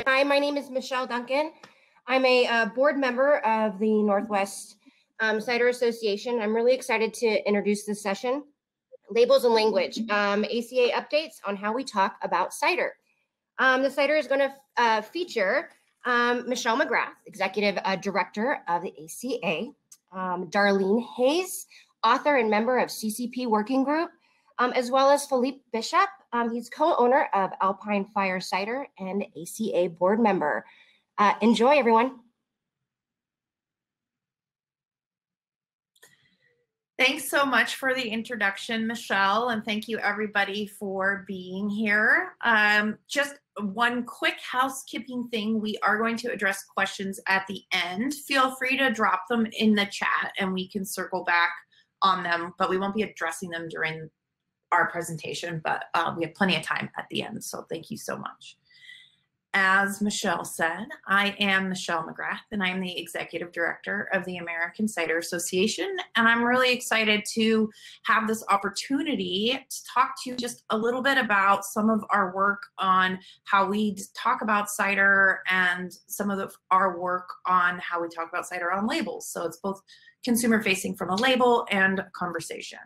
Hi, my name is Michelle Duncan. I'm a board member of the Northwest Cider Association. I'm really excited to introduce this session, Labels and Language, ACA updates on how we talk about cider. The cider is going to feature Michelle McGrath, Executive Director of the ACA, Darlene Hayes, author and member of CCP Working Group, as well as Philippe Bishop. He's co-owner of Alpenfire Cider and ACA board member. Enjoy, everyone. Thanks so much for the introduction, Michelle, and thank you everybody for being here. Just one quick housekeeping thing. We are going to address questions at the end. Feel free to drop them in the chat and we can circle back on them, but we won't be addressing them during our presentation, but we have plenty of time at the end, so thank you so much. As Michelle said, I am Michelle McGrath, and I'm the Executive Director of the American Cider Association, and I'm really excited to have this opportunity to talk to you just a little bit about some of our work on how we talk about cider and some of our work on how we talk about cider on labels. So it's both consumer-facing from a label and conversation.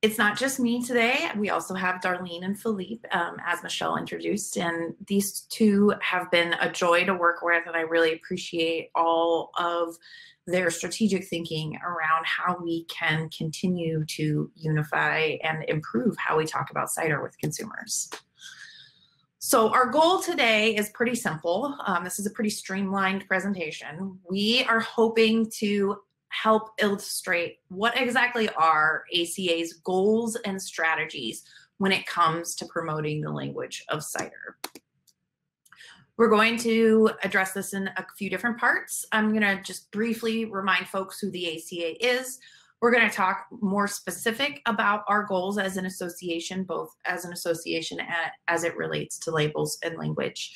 It's not just me today. We also have Darlene and Philippe, as Michelle introduced, and these two have been a joy to work with, and I really appreciate all of their strategic thinking around how we can continue to unify and improve how we talk about cider with consumers. So our goal today is pretty simple. This is a pretty streamlined presentation. We are hoping to help illustrate what exactly are ACA's goals and strategies when it comes to promoting the language of cider. We're going to address this in a few different parts. I'm going to just briefly remind folks who the ACA is. We're going to talk more specific about our goals as an association, both as an association and as it relates to labels and language.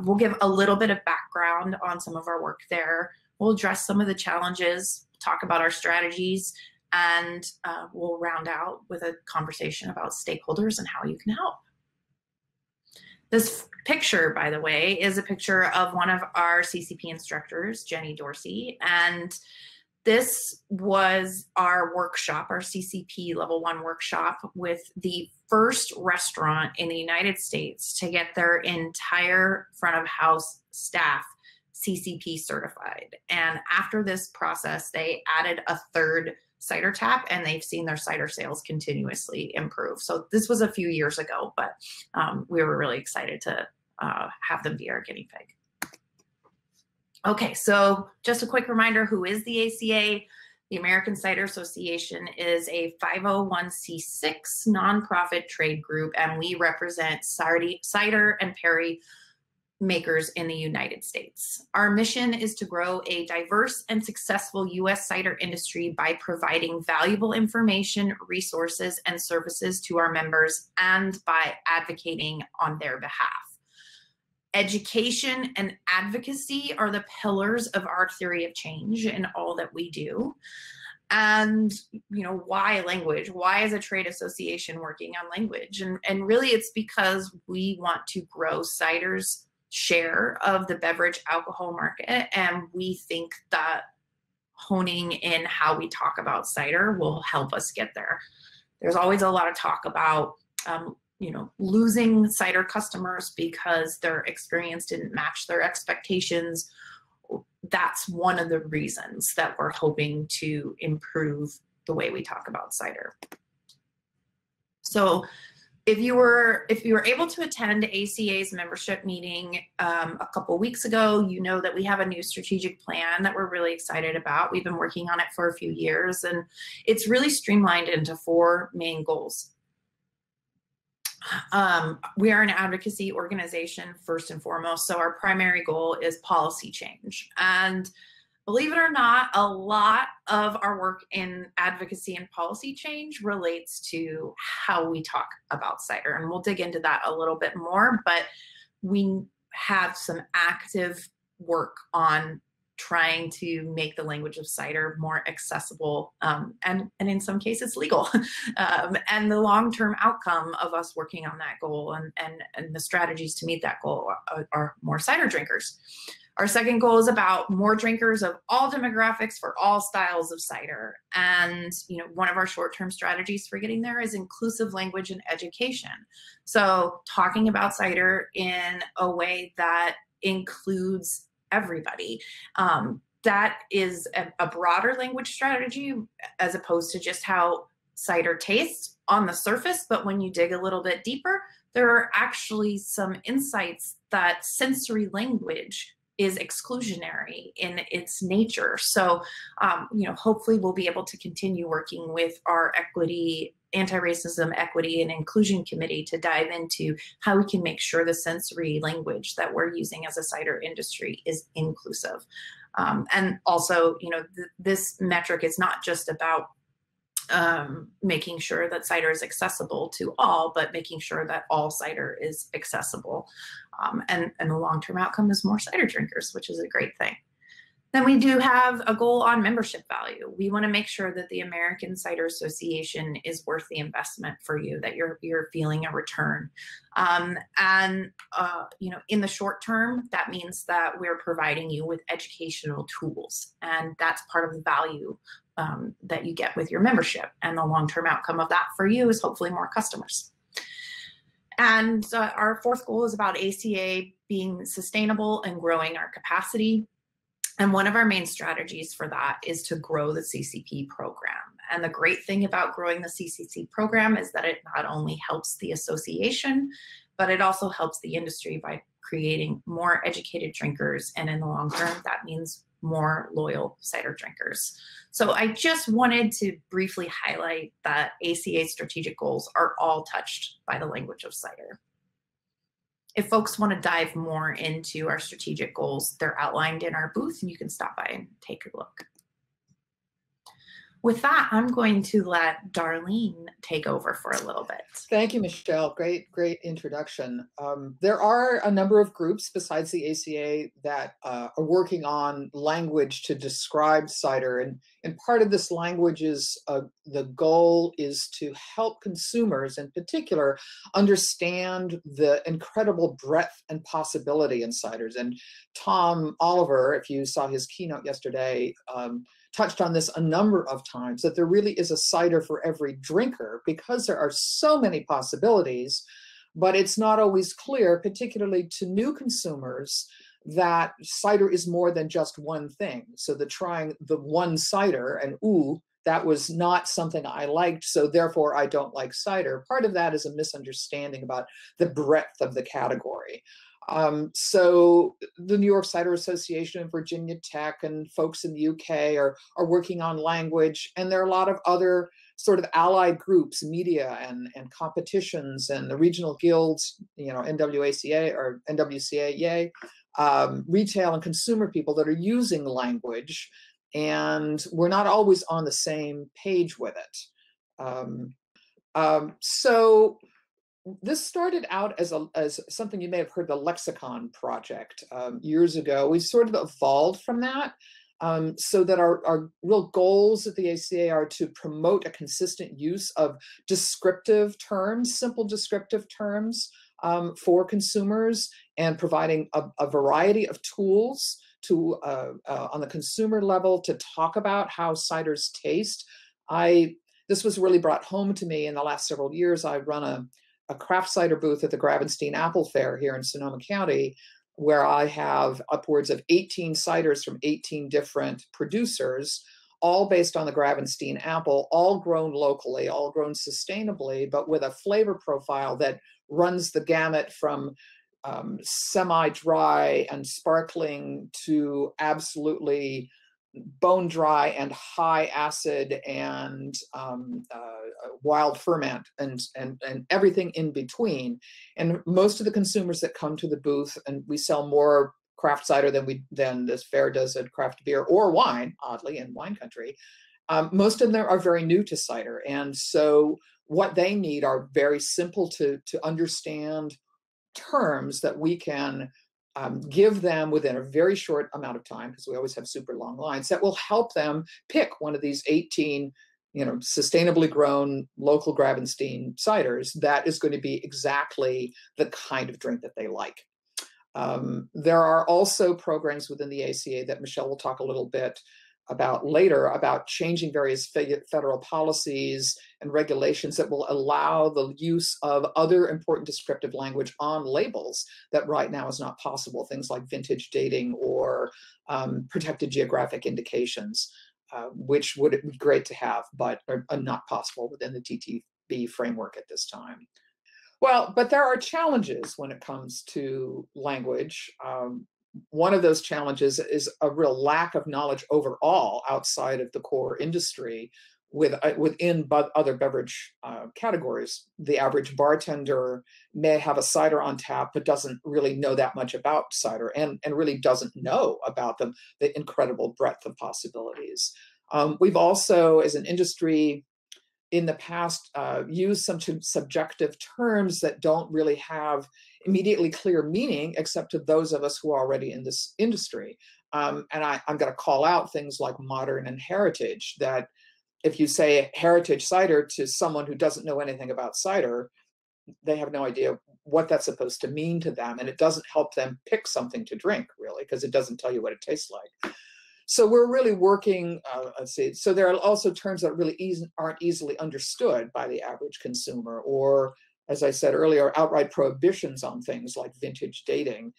We'll give a little bit of background on some of our work there. We'll address some of the challenges, talk about our strategies, and we'll round out with a conversation about stakeholders and how you can help. This picture, by the way, is a picture of one of our CCP instructors, Jenny Dorsey, and this was our workshop, our CCP Level 1 workshop with the first restaurant in the United States to get their entire front of house staff CCP certified. And after this process, they added a third cider tap and they've seen their cider sales continuously improve. So this was a few years ago, but we were really excited to have them be our guinea pig. Okay, so just a quick reminder, who is the ACA? The American Cider Association is a 501c6 nonprofit trade group, and we represent cider and perry makers in the United States. Our mission is to grow a diverse and successful U.S. cider industry by providing valuable information, resources, and services to our members and by advocating on their behalf. Education and advocacy are the pillars of our theory of change in all that we do. And, you know, why language? Why is a trade association working on language? And really it's because we want to grow cider's share of the beverage alcohol market, and we think that honing in how we talk about cider will help us get there. There's always a lot of talk about you know, losing cider customers because their experience didn't match their expectations. That's one of the reasons that we're hoping to improve the way we talk about cider. So if you were able to attend ACA's membership meeting a couple weeks ago, you know that we have a new strategic plan that we're really excited about. We've been working on it for a few years, and it's really streamlined into 4 main goals. We are an advocacy organization first and foremost, so our primary goal is policy change. And believe it or not, a lot of our work in advocacy and policy change relates to how we talk about cider. And we'll dig into that a little bit more, but we have some active work on trying to make the language of cider more accessible and in some cases legal. And the long-term outcome of us working on that goal and the strategies to meet that goal are more cider drinkers. Our second goal is about more drinkers of all demographics for all styles of cider. And one of our short-term strategies for getting there is inclusive language and education. So talking about cider in a way that includes everybody. That is a broader language strategy as opposed to just how cider tastes on the surface. But when you dig a little bit deeper, there are actually some insights that sensory language is exclusionary in its nature. So, hopefully we'll be able to continue working with our anti-racism, equity, and inclusion committee to dive into how we can make sure the sensory language that we're using as a cider industry is inclusive. And also, this metric is not just about making sure that cider is accessible to all, but making sure that all cider is accessible. And the long-term outcome is more cider drinkers, which is a great thing. Then we do have a goal on membership value. We want to make sure that the American Cider Association is worth the investment for you, that you're feeling a return. In the short term, that means that we're providing you with educational tools, and that's part of the value that you get with your membership. And the long-term outcome of that for you is hopefully more customers. And our fourth goal is about ACA being sustainable and growing our capacity. And one of our main strategies for that is to grow the CCP program. And the great thing about growing the CCP program is that it not only helps the association, but it also helps the industry by creating more educated drinkers. And in the long term, that means more loyal cider drinkers. So I just wanted to briefly highlight that ACA strategic goals are all touched by the language of cider. If folks want to dive more into our strategic goals, they're outlined in our booth, and you can stop by and take a look. With that, I'm going to let Darlene take over for a little bit. Thank you, Michelle. Great introduction. There are a number of groups besides the ACA that are working on language to describe cider. And part of this language is the goal is to help consumers in particular understand the incredible breadth and possibility in ciders. And Tom Oliver, if you saw his keynote yesterday, touched on this a number of times, that there really is a cider for every drinker because there are so many possibilities, but it's not always clear, particularly to new consumers, that cider is more than just one thing. So trying the one cider and, ooh, that was not something I liked, so therefore I don't like cider. Part of that is a misunderstanding about the breadth of the category. So the New York Cider Association and Virginia Tech and folks in the UK are working on language, and there are a lot of other sort of allied groups, media and competitions and the regional guilds, NWACA or NWCA, yay, retail and consumer people that are using language, and we're not always on the same page with it. So this started out as something you may have heard, the Lexicon Project, years ago. We sort of evolved from that, so that our real goals at the ACA are to promote a consistent use of descriptive terms, simple descriptive terms for consumers, and providing a variety of tools to on the consumer level to talk about how ciders taste. This was really brought home to me in the last several years. I run a craft cider booth at the Gravenstein Apple Fair here in Sonoma County, where I have upwards of 18 ciders from 18 different producers, all based on the Gravenstein apple, all grown locally, all grown sustainably, but with a flavor profile that runs the gamut from semi-dry and sparkling to absolutely bone dry and high acid and wild ferment and everything in between. And most of the consumers that come to the booth, and we sell more craft cider than this fair does at craft beer or wine, oddly, in wine country, most of them are very new to cider. And so what they need are very simple to understand terms that we can give them within a very short amount of time, because we always have super long lines, that will help them pick one of these 18 sustainably grown local Gravenstein ciders that is going to be exactly the kind of drink that they like. There are also programs within the ACA that Michelle will talk a little bit about later, about changing various federal policies and regulations that will allow the use of other important descriptive language on labels that right now is not possible, things like vintage dating or protected geographic indications, which would be great to have, but are not possible within the TTB framework at this time. Well, but there are challenges when it comes to language. One of those challenges is a real lack of knowledge overall outside of the core industry within other beverage categories. The average bartender may have a cider on tap, but doesn't really know that much about cider and really doesn't know about the incredible breadth of possibilities. We've also, as an industry, in the past, used some subjective terms that don't really have immediately clear meaning, except to those of us who are already in this industry. And I'm going to call out things like modern and heritage, that if you say heritage cider to someone who doesn't know anything about cider, they have no idea what that's supposed to mean to them. And it doesn't help them pick something to drink, really, because it doesn't tell you what it tastes like. So we're really working, let's see, so there are also terms that really aren't easily understood by the average consumer, or, as I said earlier, outright prohibitions on things like vintage dating.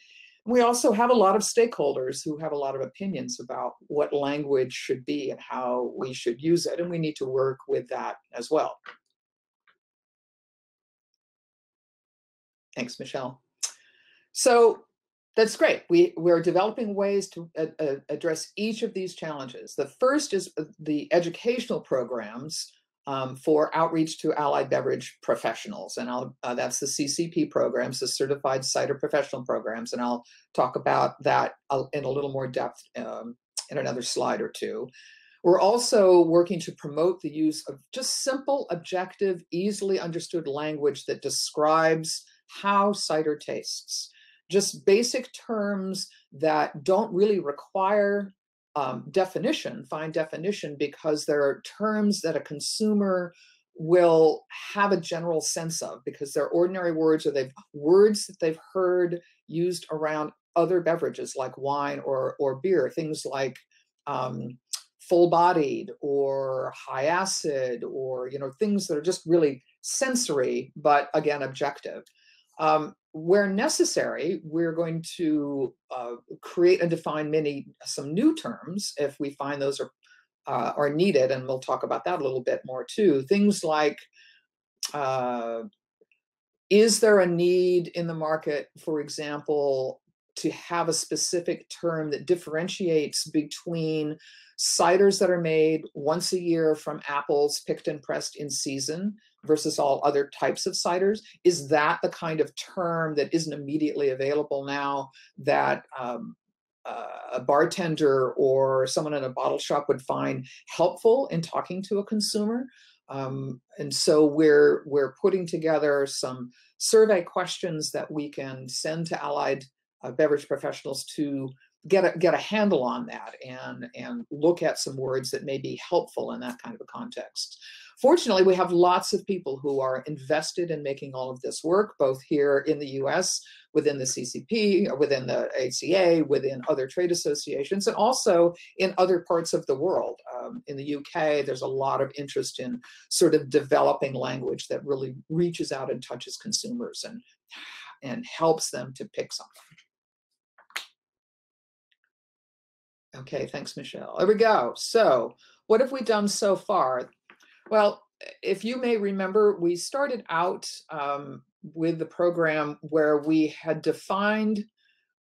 And we also have a lot of stakeholders who have a lot of opinions about what language should be and how we should use it, and we need to work with that as well. Thanks, Michelle. So that's great. We're developing ways to address each of these challenges. The first is the educational programs for outreach to allied beverage professionals. And that's the CCP programs, the Certified Cider Professional Programs. And I'll talk about that in a little more depth in another slide or two. We're also working to promote the use of just simple, objective, easily understood language that describes how cider tastes. Just basic terms that don't really require fine definition, because there are terms that a consumer will have a general sense of, because they're ordinary words, or words that they've heard used around other beverages like wine or beer, things like full-bodied or high acid, or things that are just really sensory, but again, objective. Where necessary, we're going to create and define some new terms if we find those are needed, and we'll talk about that a little bit more too. Things like, is there a need in the market, for example, to have a specific term that differentiates between ciders that are made once a year from apples picked and pressed in season versus all other types of ciders? Is that the kind of term that isn't immediately available now that a bartender or someone in a bottle shop would find helpful in talking to a consumer? And so we're putting together some survey questions that we can send to allied beverage professionals to get a handle on that and look at some words that may be helpful in that kind of a context. Fortunately, we have lots of people who are invested in making all of this work, both here in the US, within the CCP, or within the ACA, within other trade associations, and also in other parts of the world. In the UK, there's a lot of interest in sort of developing language that really reaches out and touches consumers and helps them to pick something. Okay, thanks, Michelle. There we go. So what have we done so far? Well, if you may remember, we started out with the program where we had defined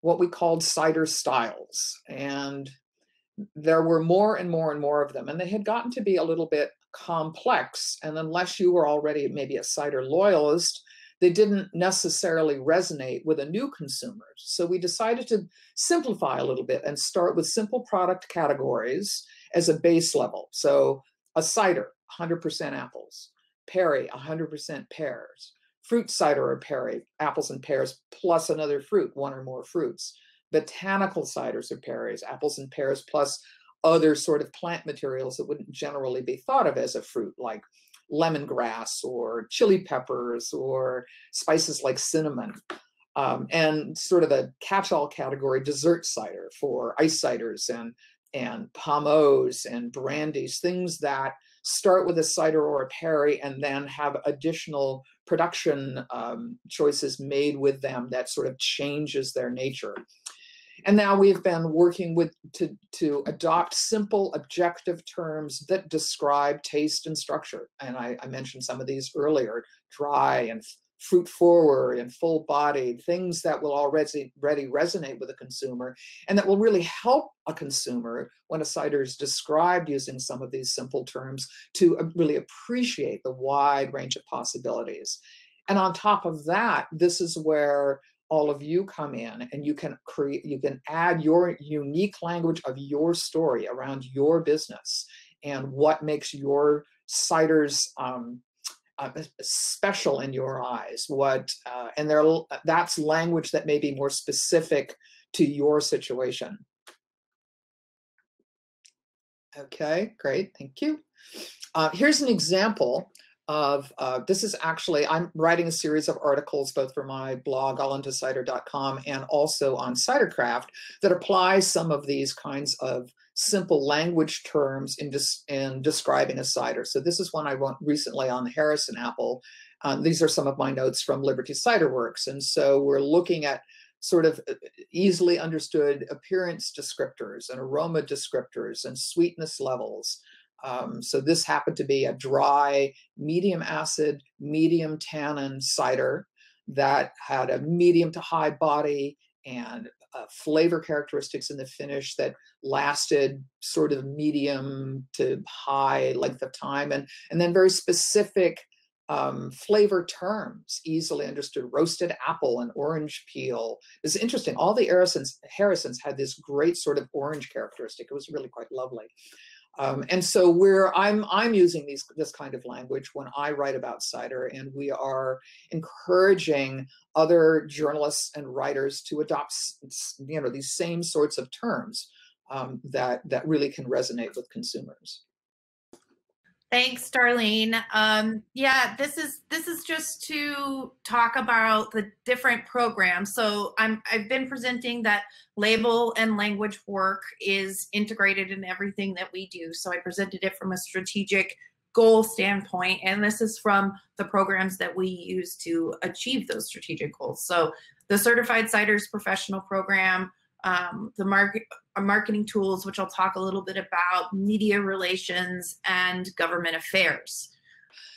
what we called cider styles. And there were more and more and more of them. And they had gotten to be a little bit complex. And unless you were already maybe a cider loyalist, they didn't necessarily resonate with a new consumer. So we decided to simplify a little bit and start with simple product categories as a base level. So a cider, 100% apples. Perry, 100% pears. Fruit cider or perry, apples and pears, plus another fruit, one or more fruits. botanical ciders or perries, apples and pears, plus other sort of plant materials that wouldn't generally be thought of as a fruit, like lemongrass or chili peppers or spices like cinnamon. And sort of a catch-all category, dessert cider for ice ciders and pommeaus and brandies, things that start with a cider or a perry and then have additional production choices made with them that sort of changes their nature. And now we've been working to adopt simple, objective terms that describe taste and structure. And I mentioned some of these earlier: dry and fruit forward and full bodied, things that will already resonate with a consumer and that will really help a consumer when a cider is described using some of these simple terms to really appreciate the wide range of possibilities. And on top of that, this is where all of you come in, and you can add your unique language of your story around your business and what makes your ciders special in your eyes. That's language that may be more specific to your situation. Okay, great, thank you. Here's an example of, this is actually, I'm writing a series of articles both for my blog, allintocider.com, and also on Cidercraft that apply some of these kinds of simple language terms in describing a cider. So this is one I wrote recently on the Harrison apple. These are some of my notes from Liberty Cider Works. And so we're looking at sort of easily understood appearance descriptors and aroma descriptors and sweetness levels. So this happened to be a dry, medium acid, medium tannin cider that had a medium to high body and flavor characteristics in the finish that lasted sort of medium to high length of time, and then very specific flavor terms, easily understood: roasted apple and orange peel. It's interesting. All the Harrisons had this great sort of orange characteristic. It was really quite lovely. And so I'm using this kind of language when I write about cider, and we are encouraging other journalists and writers to adopt, these same sorts of terms that really can resonate with consumers. Thanks, Darlene. Yeah, this is just to talk about the different programs. So I've been presenting that label and language work is integrated in everything that we do. So I presented it from a strategic goal standpoint, and this is from the programs that we use to achieve those strategic goals. So the Certified Ciders Professional Program, the marketing tools, which I'll talk a little bit about, media relations, and government affairs.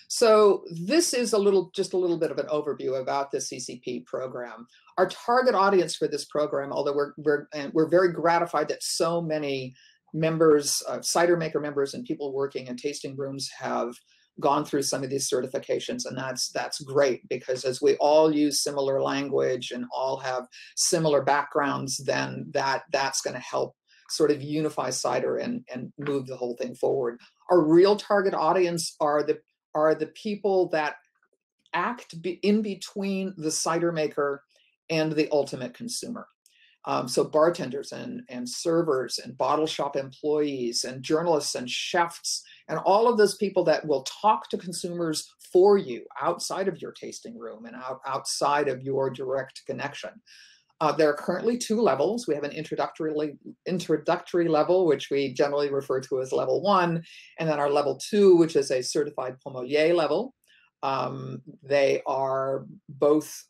So this is just a little bit of an overview about the CCP program. Our target audience for this program, although we're very gratified that so many members, cider maker members and people working in tasting rooms have gone through some of these certifications, and that's great, because as we all use similar language and all have similar backgrounds, then that's going to help sort of unify cider and move the whole thing forward. Our real target audience are the people that act in between the cider maker and the ultimate consumer. So bartenders and servers and bottle shop employees and journalists and chefs and all of those people that will talk to consumers for you outside of your tasting room and outside of your direct connection. There are currently 2 levels. We have an introductory level, which we generally refer to as level 1, and then our level 2, which is a certified sommelier level. They are both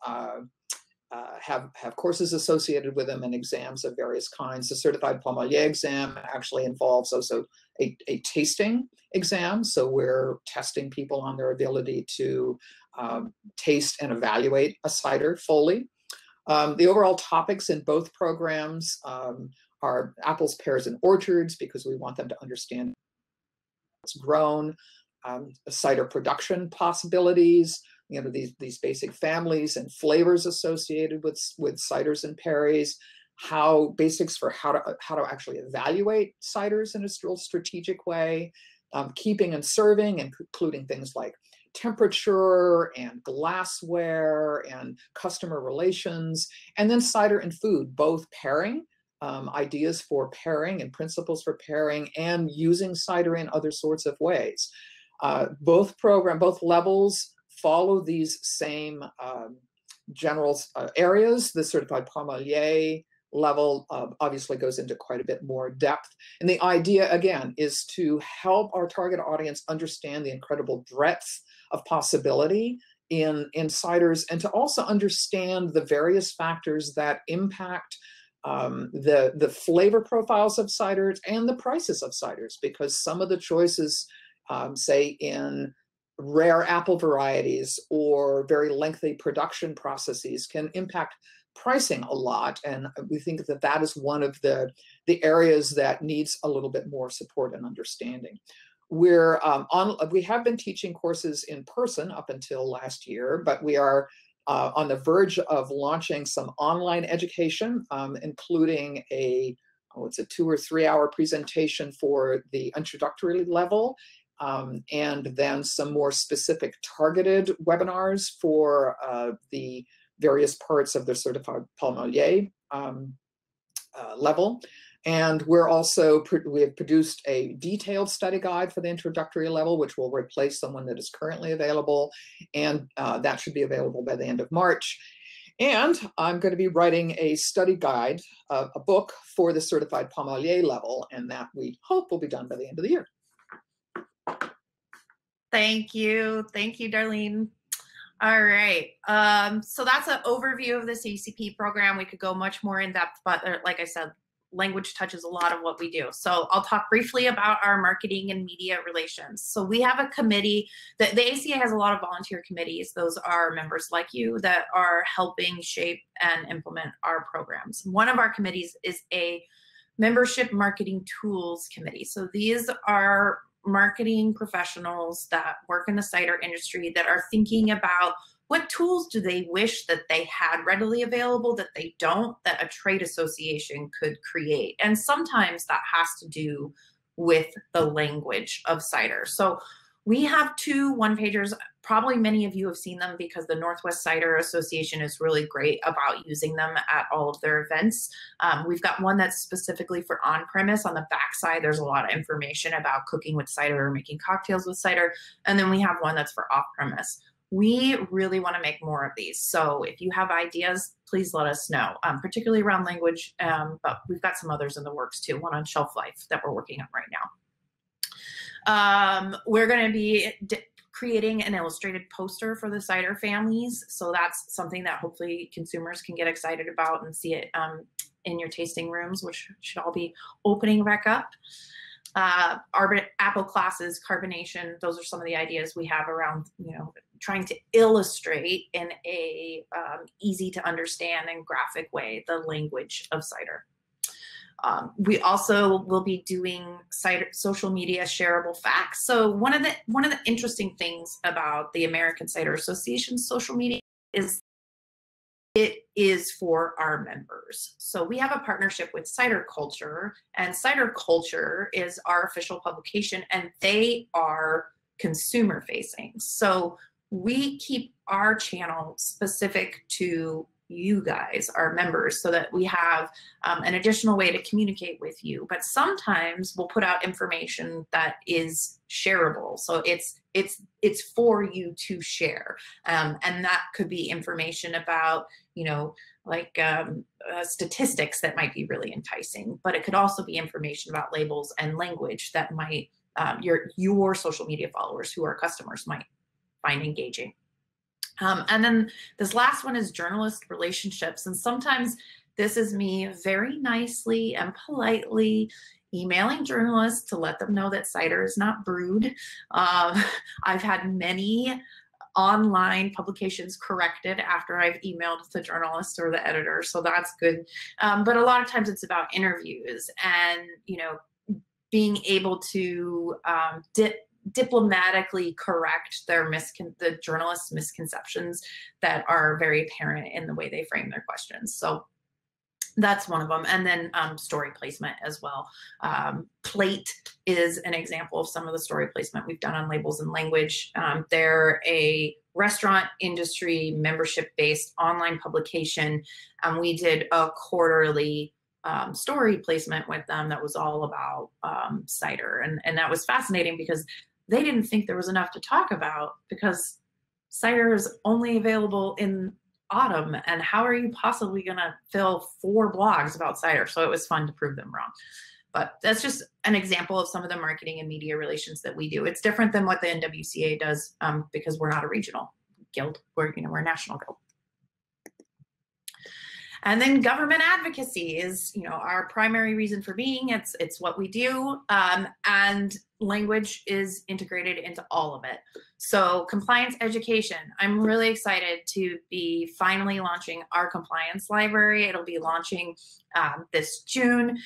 have courses associated with them and exams of various kinds. The certified sommelier exam actually involves also a tasting exam. So we're testing people on their ability to taste and evaluate a cider fully. The overall topics in both programs are apples, pears, and orchards, because we want them to understand what's grown, cider production possibilities, these basic families and flavors associated with ciders and perries, basics for how to actually evaluate ciders in a real strategic way, keeping and serving, including things like temperature and glassware and customer relations, and then cider and food, both pairing, ideas for pairing and principles for pairing, and using cider in other sorts of ways. Both levels follow these same general areas. The certified palmolier level obviously goes into quite a bit more depth. And the idea, again, is to help our target audience understand the incredible breadth of possibility in ciders, and to also understand the various factors that impact the flavor profiles of ciders and the prices of ciders, because some of the choices, say in rare apple varieties or very lengthy production processes, can impact pricing a lot. And we think that that is one of the areas that needs a little bit more support and understanding. We have been teaching courses in person up until last year, but we are on the verge of launching some online education, including it's a 2 or 3 hour presentation for the introductory level, and then some more specific targeted webinars for the various parts of the certified palmolier level. And we have produced a detailed study guide for the introductory level, which will replace the one that is currently available. And that should be available by the end of March. And I'm going to be writing a study guide, a book for the certified palmolier level, and that we hope will be done by the end of the year. Thank you. Thank you, Darlene. All right. So that's an overview of the CCP program. We could go much more in depth, but like I said, language touches a lot of what we do. So I'll talk briefly about our marketing and media relations. So we have a committee. The ACA has a lot of volunteer committees. Those are members like you that are helping shape and implement our programs. One of our committees is a membership marketing tools committee. So these are marketing professionals that work in the cider industry that are thinking about what tools do they wish that they had readily available that they don't, that a trade association could create. And sometimes that has to do with the language of cider. So we have 2 one-pagers. Probably many of you have seen them because the Northwest Cider Association is really great about using them at all of their events. We've got one that's specifically for on-premise. On the backside, there's a lot of information about cooking with cider or making cocktails with cider. And then we have one that's for off-premise. We really want to make more of these. So if you have ideas, please let us know, particularly around language, but we've got some others in the works too, one on shelf life that we're working on right now. We're going to be creating an illustrated poster for the cider families. So that's something that hopefully consumers can get excited about and see it in your tasting rooms, which should all be opening back up. Our apple classes, carbonation, those are some of the ideas we have around, trying to illustrate in a easy to understand and graphic way the language of cider. We also will be doing cider social media shareable facts. So one of the interesting things about the American Cider Association's social media is it is for our members. So we have a partnership with Cider Culture, and Cider Culture is our official publication, and they are consumer facing. So we keep our channel specific to you guys, our members, so that we have an additional way to communicate with you. But sometimes we'll put out information that is shareable. So it's for you to share. And that could be information about, statistics that might be really enticing, but it could also be information about labels and language that might your social media followers who are customers might find engaging. And then this last one is journalist relationships. And sometimes this is me very nicely and politely emailing journalists to let them know that cider is not brewed. I've had many online publications corrected after I've emailed the journalist or the editor, so that's good. But a lot of times it's about interviews and, being able to diplomatically correct the journalists' misconceptions that are very apparent in the way they frame their questions. So That's one of them. And then story placement as well. Plate is an example of some of the story placement we've done on labels and language. They're a restaurant industry membership-based online publication. We did a quarterly story placement with them that was all about cider. And that was fascinating because they didn't think there was enough to talk about, because cider is only available in autumn, and how are you possibly going to fill 4 blogs about cider? So it was fun to prove them wrong. But that's just an example of some of the marketing and media relations that we do. It's different than what the NWCA does because we're not a regional guild. We're a national guild. And then government advocacy is, our primary reason for being. It's what we do, and language is integrated into all of it. So compliance education, I'm really excited to be finally launching our compliance library. It'll be launching this June.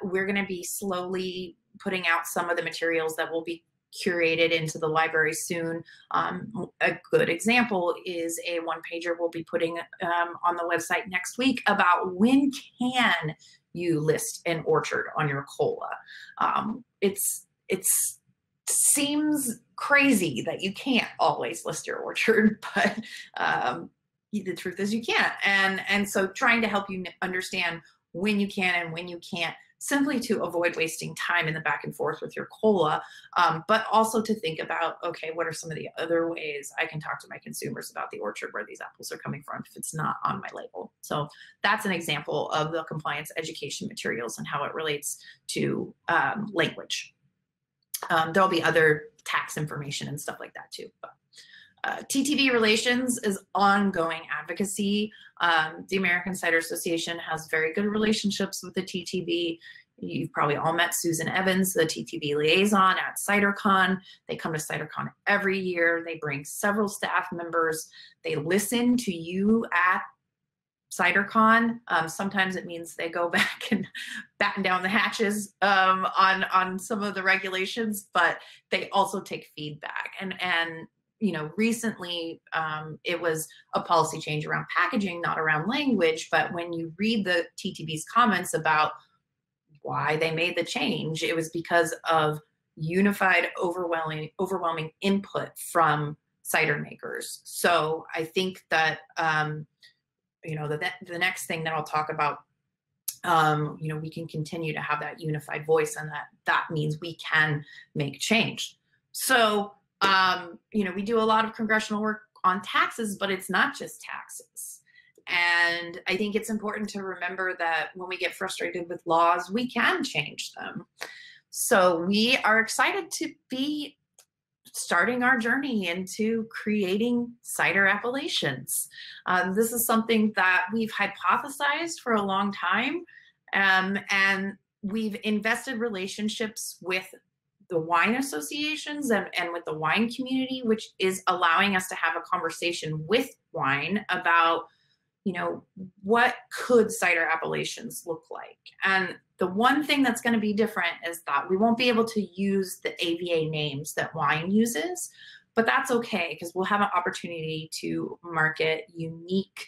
We're going to be slowly putting out some of the materials that will be curated into the library soon. A good example is a one-pager we'll be putting on the website next week about when can you list an orchard on your cola. It seems crazy that you can't always list your orchard, but the truth is you can't. And so trying to help you understand when you can and when you can't, simply to avoid wasting time in the back and forth with your cola, but also to think about, okay, what are some of the other ways I can talk to my consumers about the orchard where these apples are coming from if it's not on my label. So that's an example of the compliance education materials and how it relates to language. There'll be other tax information and stuff like that too. But TTB relations is ongoing advocacy. The American Cider Association has very good relationships with the TTB. You've probably all met Susan Evans, the TTB liaison at CiderCon. They come to CiderCon every year. They bring several staff members. They listen to you at CiderCon. Sometimes it means they go back and batten down the hatches on some of the regulations, but they also take feedback. And recently it was a policy change around packaging, not around language. But when you read the TTB's comments about why they made the change, it was because of unified, overwhelming input from cider makers. So I think that the next thing that I'll talk about, we can continue to have that unified voice, and that means we can make change. So we do a lot of congressional work on taxes, but it's not just taxes. And I think it's important to remember that when we get frustrated with laws, we can change them. So we are excited to be starting our journey into creating cider appellations. This is something that we've hypothesized for a long time, and we've invested relationships with the wine associations and with the wine community, which is allowing us to have a conversation with wine about, what could cider appellations look like? And the one thing that's going to be different is that we won't be able to use the AVA names that wine uses, but that's okay because we'll have an opportunity to market unique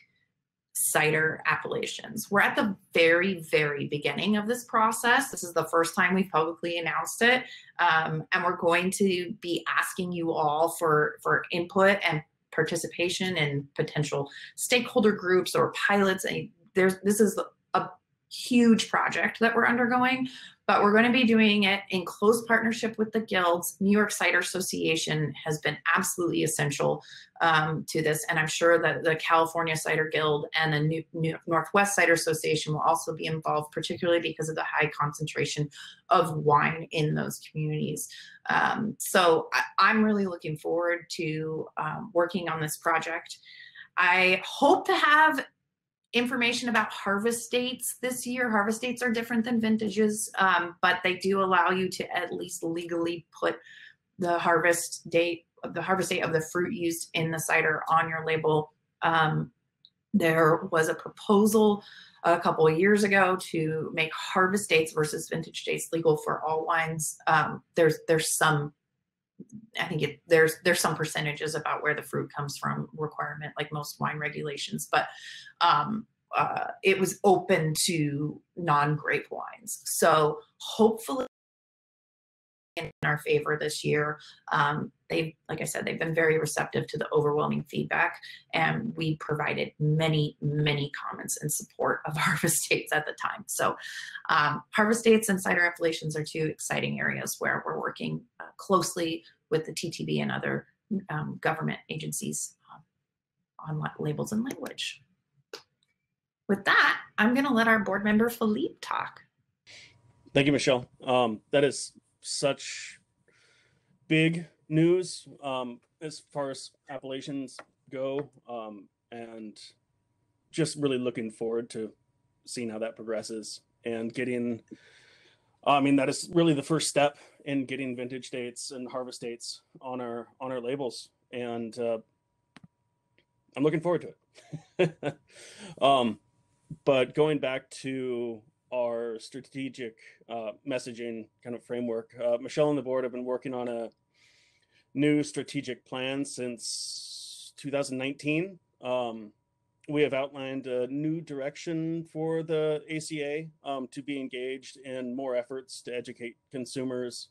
cider appellations. We're at the very, very beginning of this process. This is the first time we've publicly announced it. And we're going to be asking you all for input and participation in potential stakeholder groups or pilots. And this is a huge project that we're undergoing, but we're going to be doing it in close partnership with the guilds. New York Cider Association has been absolutely essential to this, and I'm sure that the California Cider Guild and the Northwest Cider Association will also be involved, particularly because of the high concentration of wine in those communities. So I'm really looking forward to working on this project. I hope to have information about harvest dates this year. Harvest dates are different than vintages, but they do allow you to at least legally put the harvest date of the fruit used in the cider on your label. There was a proposal a couple of years ago to make harvest dates versus vintage dates legal for all wines. There's some, I think there's some percentages about where the fruit comes from requirement, like most wine regulations, but it was open to non-grape wines. So hopefully in our favor this year. Like I said, they've been very receptive to the overwhelming feedback, and we provided many, many comments in support of harvest dates at the time. So harvest dates and cider appellations are two exciting areas where we're working closely with the TTB and other government agencies on labels and language. With that, I'm going to let our board member Philippe talk. Thank you, Michelle. That is such big news as far as appellations go, and just really looking forward to seeing how that progresses and getting, I mean, that is really the first step in getting vintage dates and harvest dates on our labels, and I'm looking forward to it. But going back to our strategic messaging kind of framework, Michelle and the board have been working on a new strategic plan since 2019. We have outlined a new direction for the ACA to be engaged in more efforts to educate consumers,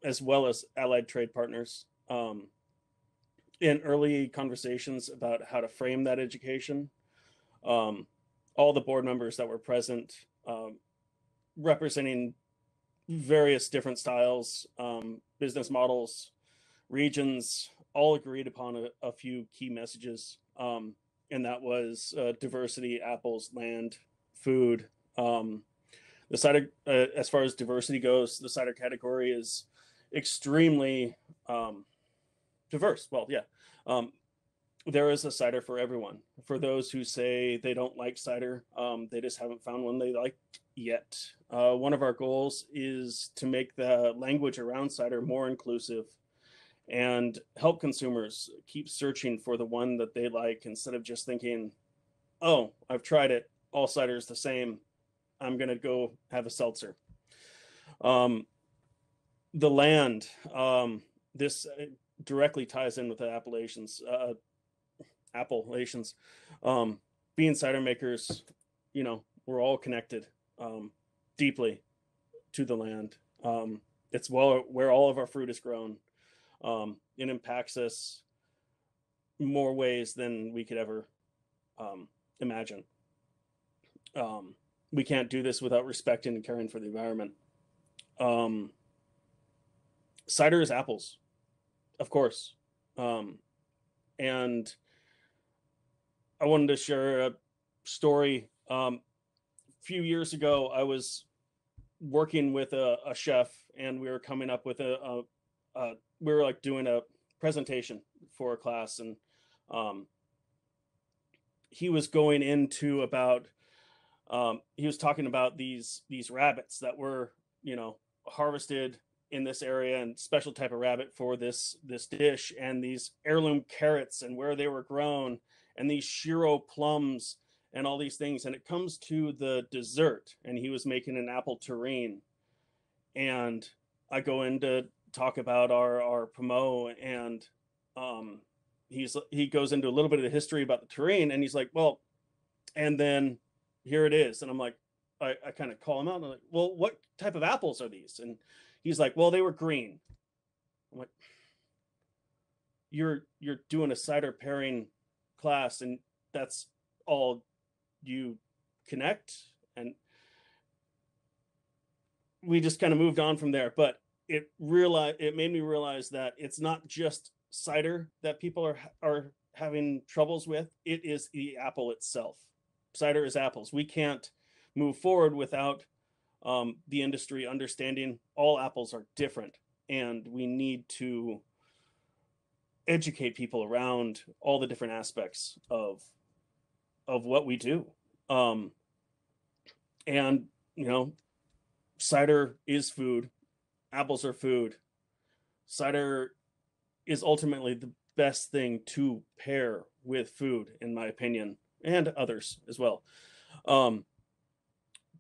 as well as allied trade partners, in early conversations about how to frame that education. All the board members that were present, representing various different styles, business models, regions, all agreed upon a few key messages. And that was diversity, apples, land, food. The cider, as far as diversity goes, the cider category is extremely diverse. Well, yeah. There is a cider for everyone. For those who say they don't like cider, they just haven't found one they like yet. One of our goals is to make the language around cider more inclusive and help consumers keep searching for the one that they like, instead of just thinking, oh, I've tried it, all cider is the same, I'm gonna go have a seltzer. The land, this directly ties in with the appellations. Being cider makers, you know, we're all connected deeply to the land. It's where all of our fruit is grown. It impacts us more ways than we could ever imagine. We can't do this without respecting and caring for the environment. Cider is apples, of course. And I wanted to share a story. A few years ago, I was working with a chef, and we were coming up with we were like doing a presentation for a class, and he was going into about he was talking about these rabbits that were, you know, harvested in this area, and special type of rabbit for this dish, and these heirloom carrots and where they were grown, and these Shiro plums and all these things. And it comes to the dessert, and he was making an apple terrine, and I go in to talk about our Pommeau, and he goes into a little bit of the history about the terrine, and he's like, well, and then here it is. And I'm like, I kind of call him out, and I'm like, well, what type of apples are these? And he's like, well, they were green. I'm like, you're doing a cider pairing class, and that's all you connect? And we just kind of moved on from there. But it made me realize that it's not just cider that people are having troubles with. It is the apple itself. Cider is apples. We can't move forward without the industry understanding all apples are different, and we need to educate people around all the different aspects of what we do. And, you know, cider is food. Apples are food. Cider is ultimately the best thing to pair with food, in my opinion, and others as well.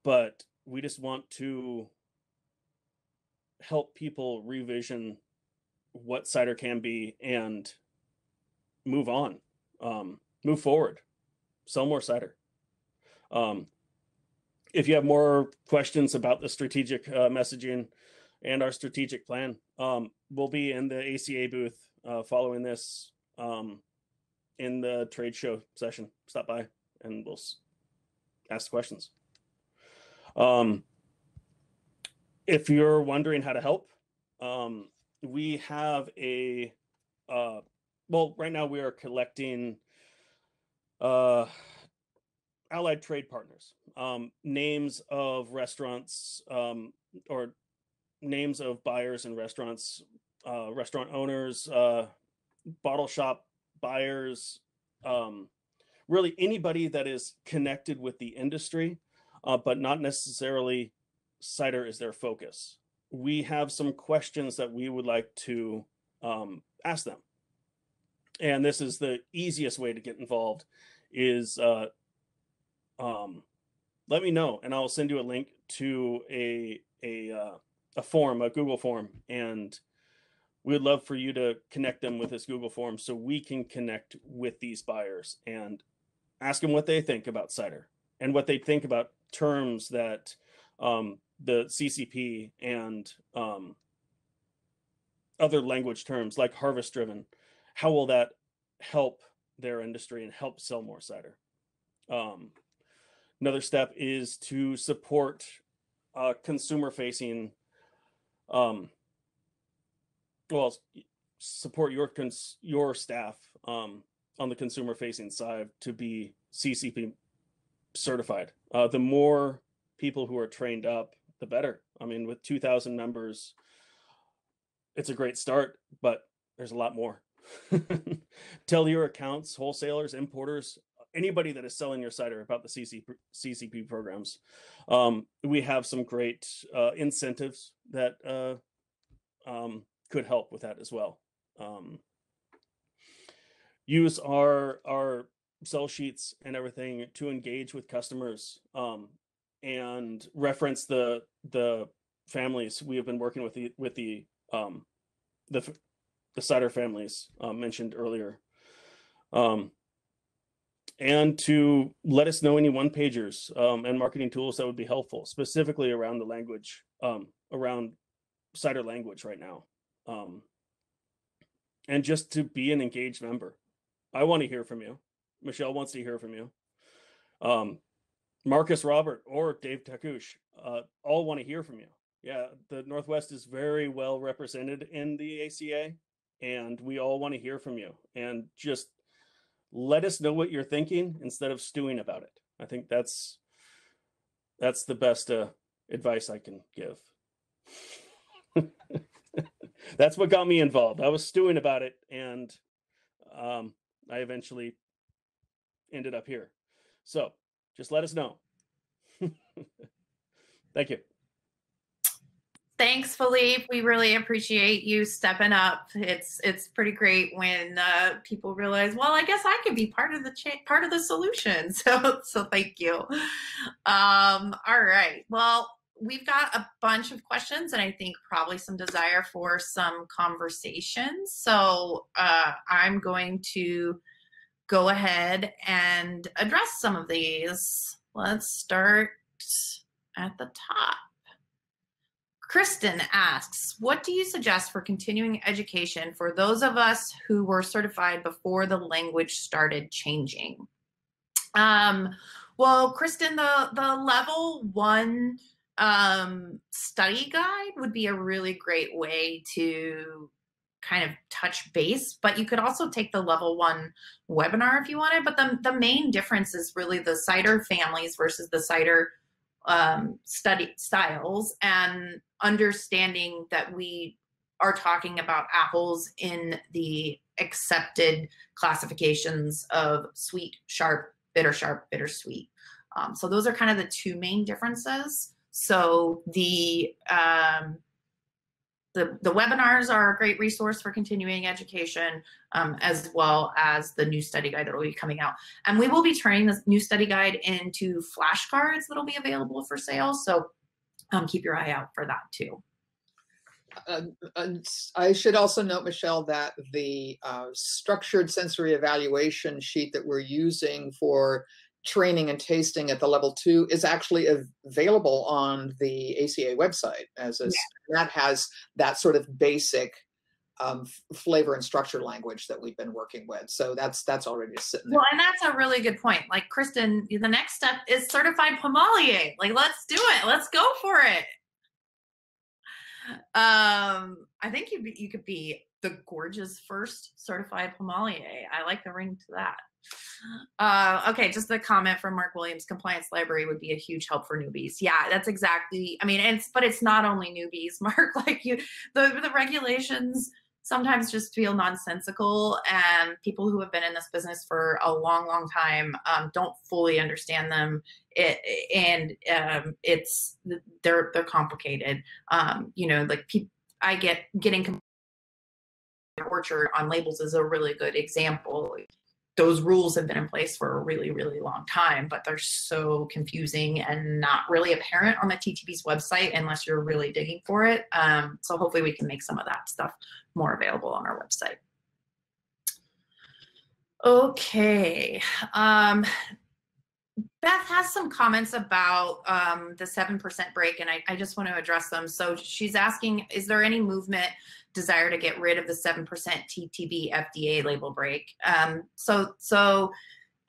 But we just want to help people revision what cider can be and move on, move forward, sell more cider. If you have more questions about the strategic messaging and our strategic plan, we'll be in the ACA booth following this in the trade show session. Stop by and we'll ask questions. If you're wondering how to help, we have a, well, right now we are collecting allied trade partners, names of restaurants or names of buyers and restaurants, restaurant owners, bottle shop buyers, really anybody that is connected with the industry, but not necessarily cider is their focus. We have some questions that we would like to ask them. And this is the easiest way to get involved is let me know and I'll send you a link to a form, a Google form, and we would love for you to connect them with this Google form so we can connect with these buyers and ask them what they think about cider and what they think about terms that the CCP and other language terms like harvest driven, how will that help their industry and help sell more cider? Another step is to support consumer facing, well, support your staff on the consumer facing side to be CCP certified. The more people who are trained up, the better. I mean, with 2,000 members, it's a great start, but there's a lot more. Tell your accounts, wholesalers, importers, anybody that is selling your cider about the CCP programs. We have some great incentives that could help with that as well. Use our sell sheets and everything to engage with customers and reference the families we have been working with the cider families mentioned earlier. And to let us know any one-pagers and marketing tools that would be helpful, specifically around the language, around cider language right now. And just to be an engaged member. I want to hear from you. Michelle wants to hear from you. Marcus Robert or Dave Takush all want to hear from you. Yeah, the Northwest is very well represented in the ACA, and we all want to hear from you. And just let us know what you're thinking instead of stewing about it. I think that's the best advice I can give. That's what got me involved. I was stewing about it, and I eventually ended up here. So just let us know. Thank you. Thanks, Philippe. We really appreciate you stepping up. It's pretty great when people realize, well, I guess I could be part of the solution. So thank you. All right. Well, we've got a bunch of questions and I think probably some desire for some conversations. So I'm going to go ahead and address some of these. Let's start at the top. Kristen asks, what do you suggest for continuing education for those of us who were certified before the language started changing? Well, Kristen, the level 1 study guide would be a really great way to kind of touch base, but you could also take the level 1 webinar if you wanted. But the main difference is really the cider families versus the cider study styles, and understanding that we are talking about apples in the accepted classifications of sweet, sharp, bittersweet. So those are kind of the two main differences. So the webinars are a great resource for continuing education, as well as the new study guide that will be coming out. And we will be turning this new study guide into flashcards that will be available for sale. So keep your eye out for that too. I should also note, Michelle, that the structured sensory evaluation sheet that we're using for training and tasting at the level 2 is actually available on the ACA website that has that sort of basic flavor and structure language that we've been working with. So that's already sitting there. Well, and that's a really good point. Like Kristen, the next step is certified Pomalier. Like, let's do it. Let's go for it. I think you could be the gorgeous first certified Pomalier. I like the ring to that. Okay, just a comment from Mark Williams. Compliance library would be a huge help for newbies. Yeah, that's exactly. I mean, but it's not only newbies, Mark. Like the regulations sometimes just feel nonsensical, and people who have been in this business for a long, long time don't fully understand them. They're complicated. You know, like getting orchard on labels is a really good example. Those rules have been in place for a really, really long time, but they're so confusing and not really apparent on the TTB's website unless you're really digging for it. So hopefully we can make some of that stuff more available on our website. Okay. Beth has some comments about the 7% break, and I just want to address them. So she's asking, is there any movement desire to get rid of the 7% TTB FDA label break? So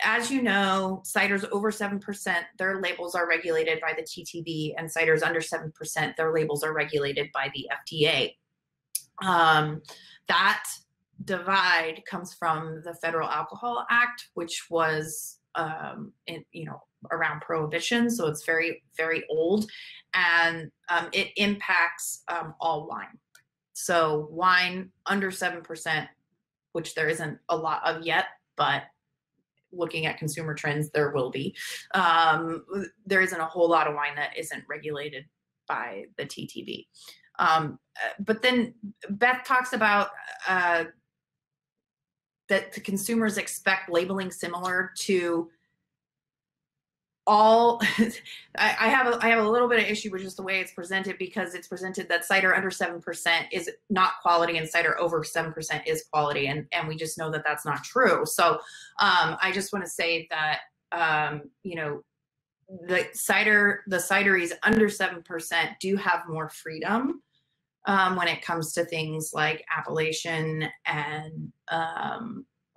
as you know, ciders over 7%, their labels are regulated by the TTB, and ciders under 7%, their labels are regulated by the FDA. That divide comes from the Federal Alcohol Act, which was around prohibition, so it's very, very old, and it impacts all wine. So wine under 7%, which there isn't a lot of yet, but looking at consumer trends, there will be. There isn't a whole lot of wine that isn't regulated by the TTB. But then Beth talks about that the consumers expect labeling similar to all. I have a little bit of issue with just the way it's presented, because it's presented that cider under 7% is not quality and cider over 7% is quality, and we just know that that's not true. So I just want to say that you know, the cideries under 7% do have more freedom when it comes to things like appellation and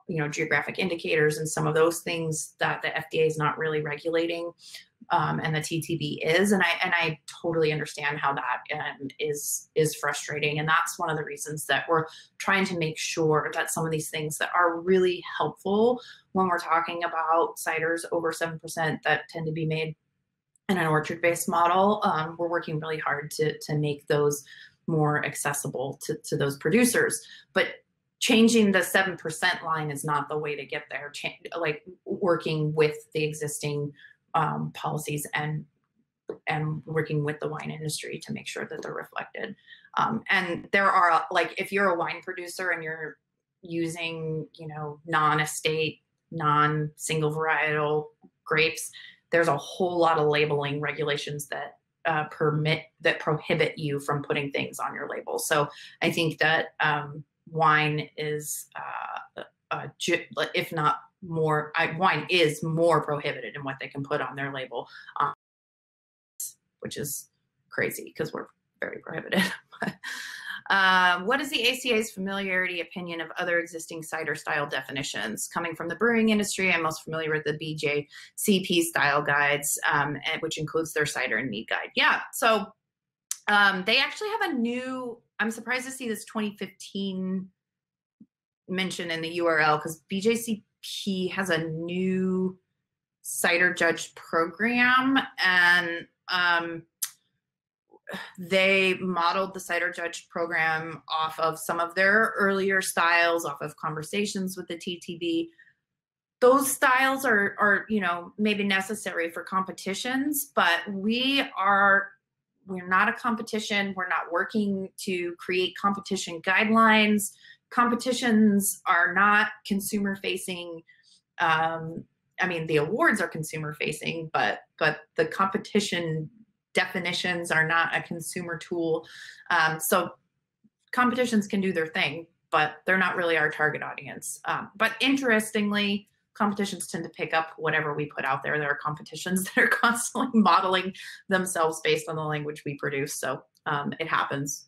you know, geographic indicators and some of those things that the FDA is not really regulating, and the TTB is, and I totally understand how that is frustrating, and that's one of the reasons that we're trying to make sure that some of these things that are really helpful when we're talking about ciders over 7% that tend to be made in an orchard-based model, we're working really hard to make those more accessible to those producers. But changing the 7% line is not the way to get there. Like working with the existing policies and working with the wine industry to make sure that they're reflected. And there are, like, if you're a wine producer and you're using, you know, non-estate, non-single varietal grapes, there's a whole lot of labeling regulations that prohibit you from putting things on your label. So I think that wine is, if not more, wine is more prohibited in what they can put on their label, which is crazy because we're very prohibited. What is the ACA's familiarity opinion of other existing cider style definitions? Coming from the brewing industry, I'm most familiar with the BJCP style guides, which includes their cider and mead guide. Yeah, so they actually have a new, I'm surprised to see this 2015 mention in the URL, because BJCP has a new cider judge program, and they modeled the cider judge program off of some of their earlier styles, off of conversations with the TTB. Those styles are, you know, maybe necessary for competitions, but we're not a competition. We're not working to create competition guidelines. Competitions are not consumer facing. I mean, the awards are consumer facing, but the competition definitions are not a consumer tool. So competitions can do their thing, but they're not really our target audience. But interestingly, competitions tend to pick up whatever we put out there. There are competitions that are constantly modeling themselves based on the language we produce. So it happens.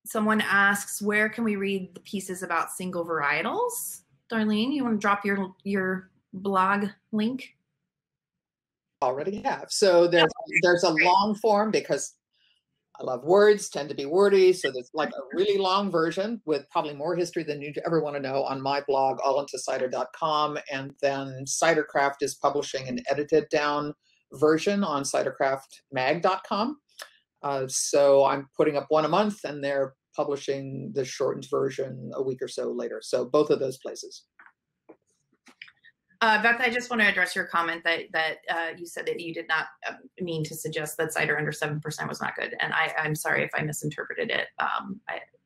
Someone asks, where can we read the pieces about single varietals? Darlene, you want to drop your blog link? Already have. So there's a long form, because I love words, tend to be wordy. So there's like a really long version with probably more history than you ever want to know on my blog, allintocider.com. And then Cidercraft is publishing an edited down version on cidercraftmag.com. So I'm putting up one a month, and they're publishing the shortened version a week or so later. So both of those places. Beth, I just want to address your comment that you said that you did not mean to suggest that cider under 7% was not good. And I'm sorry if I misinterpreted it.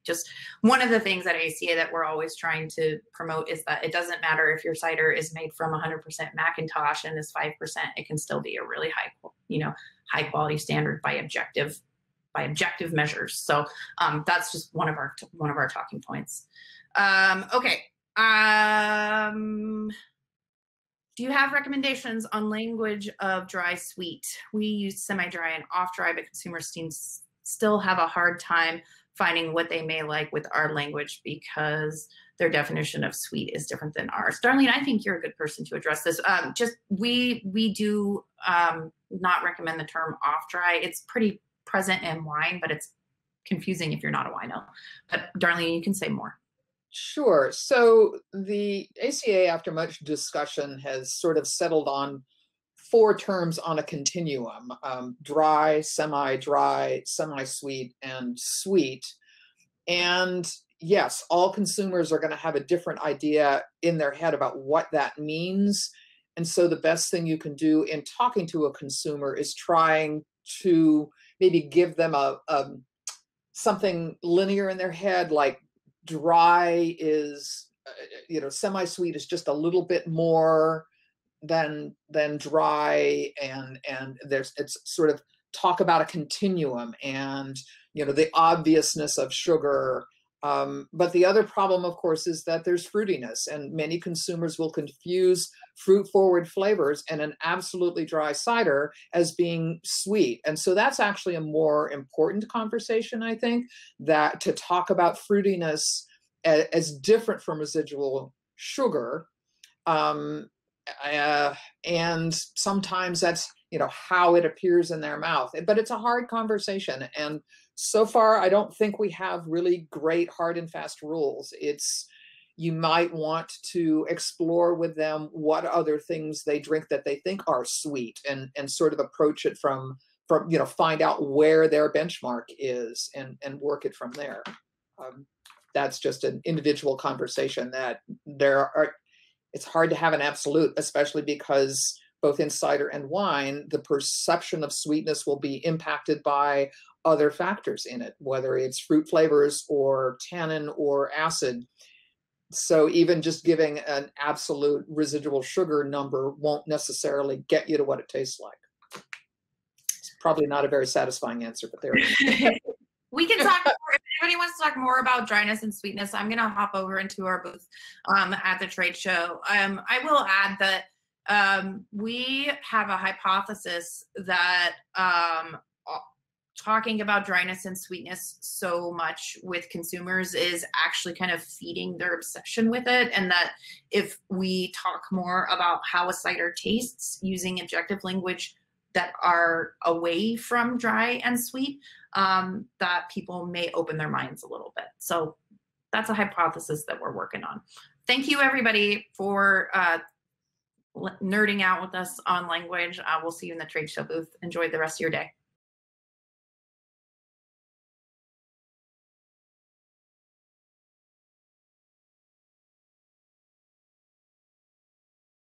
Just one of the things at ACA that we're always trying to promote is that it doesn't matter if your cider is made from 100% Macintosh and is 5%, it can still be a really high quality standard by objective measures. So that's just one of our talking points. Okay. Do you have recommendations on language of Drysweet? We use semi-dry and off-dry, but consumers still have a hard time finding what they may like with our language because their definition of sweet is different than ours. Darlene, I think you're a good person to address this. We do not recommend the term off-dry. It's pretty present in wine, but it's confusing if you're not a wino. But Darlene, you can say more. Sure. So the ACA, after much discussion, has sort of settled on 4 terms on a continuum: dry, semi-dry, semi-sweet, and sweet. And yes, all consumers are going to have a different idea in their head about what that means. And so the best thing you can do in talking to a consumer is trying to maybe give them something linear in their head, like dry is, semi-sweet is just a little bit more than dry, and it's sort of talk about a continuum and the obviousness of sugar. But the other problem, of course, is that there's fruitiness, and many consumers will confuse fruit-forward flavors and an absolutely dry cider as being sweet. And so that's actually a more important conversation, I think, that to talk about fruitiness as different from residual sugar. And sometimes that's, how it appears in their mouth. But it's a hard conversation. And so far, I don't think we have really great hard and fast rules. You might want to explore with them what other things they drink that they think are sweet, and sort of approach it from find out where their benchmark is and work it from there. That's just an individual conversation that it's hard to have an absolute, especially because both in cider and wine, the perception of sweetness will be impacted by other factors in it, whether it's fruit flavors or tannin or acid. So even just giving an absolute residual sugar number won't necessarily get you to what it tastes like. It's probably not a very satisfying answer, but there it is. We can talk more. If anybody wants to talk more about dryness and sweetness, I'm going to hop over into our booth at the trade show. I will add that we have a hypothesis that talking about dryness and sweetness so much with consumers is actually kind of feeding their obsession with it, and that if we talk more about how a cider tastes using objective language that are away from dry and sweet, that people may open their minds a little bit. So that's a hypothesis that we're working on. Thank you, everybody, for nerding out with us on language. We'll see you in the trade show booth. Enjoy the rest of your day.